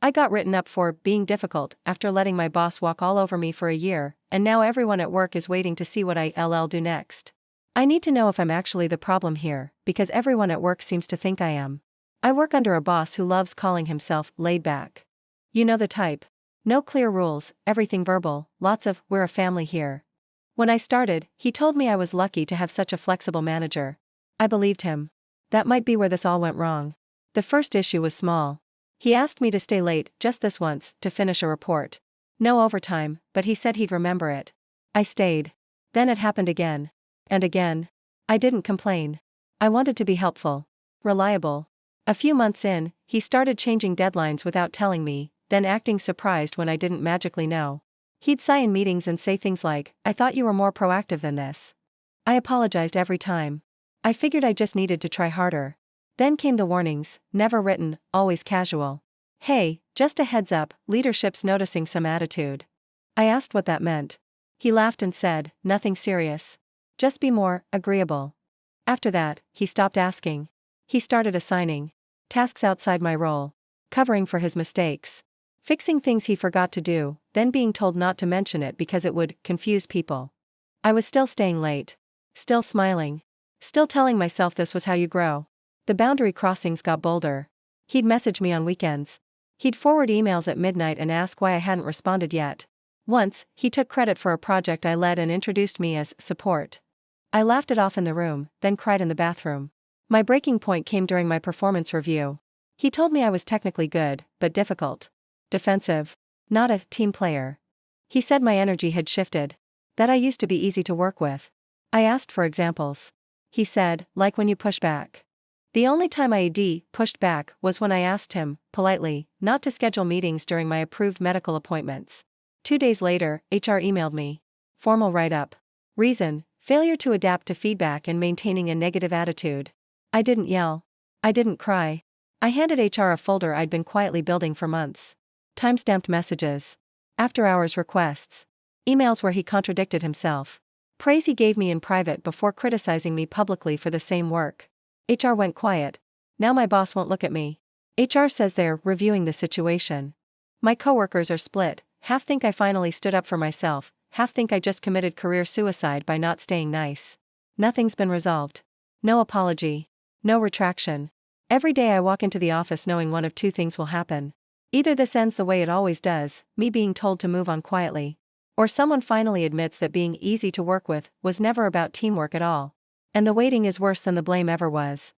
I got written up for being difficult after letting my boss walk all over me for a year, and now everyone at work is waiting to see what I'll do next. I need to know if I'm actually the problem here, because everyone at work seems to think I am. I work under a boss who loves calling himself laid back. You know the type. No clear rules, everything verbal, lots of "we're a family here." When I started, he told me I was lucky to have such a flexible manager. I believed him. That might be where this all went wrong. The first issue was small. He asked me to stay late, just this once, to finish a report. No overtime, but he said he'd remember it. I stayed. Then it happened again. And again. I didn't complain. I wanted to be helpful. Reliable. A few months in, he started changing deadlines without telling me, then acting surprised when I didn't magically know. He'd sigh in meetings and say things like, "I thought you were more proactive than this." I apologized every time. I figured I just needed to try harder. Then came the warnings, never written, always casual. "Hey, just a heads up, leadership's noticing some attitude." I asked what that meant. He laughed and said, "Nothing serious. Just be more agreeable." After that, he stopped asking. He started assigning tasks outside my role, covering for his mistakes, fixing things he forgot to do, then being told not to mention it because it would confuse people. I was still staying late. Still smiling. Still telling myself this was how you grow. The boundary crossings got bolder. He'd message me on weekends. He'd forward emails at midnight and ask why I hadn't responded yet. Once, he took credit for a project I led and introduced me as support. I laughed it off in the room, then cried in the bathroom. My breaking point came during my performance review. He told me I was technically good, but difficult. Defensive. Not a team player. He said my energy had shifted. That I used to be easy to work with. I asked for examples. He said, like when you push back. The only time I pushed back was when I asked him, politely, not to schedule meetings during my approved medical appointments. 2 days later, HR emailed me. Formal write-up. Reason: failure to adapt to feedback and maintaining a negative attitude. I didn't yell. I didn't cry. I handed HR a folder I'd been quietly building for months. Timestamped messages. After-hours requests. Emails where he contradicted himself. Praise he gave me in private before criticizing me publicly for the same work. HR went quiet. Now my boss won't look at me. HR says they're reviewing the situation. My coworkers are split. Half think I finally stood up for myself, half think I just committed career suicide by not staying nice. Nothing's been resolved. No apology. No retraction. Every day I walk into the office knowing one of two things will happen. Either this ends the way it always does, me being told to move on quietly. Or someone finally admits that being easy to work with was never about teamwork at all. And the waiting is worse than the blame ever was.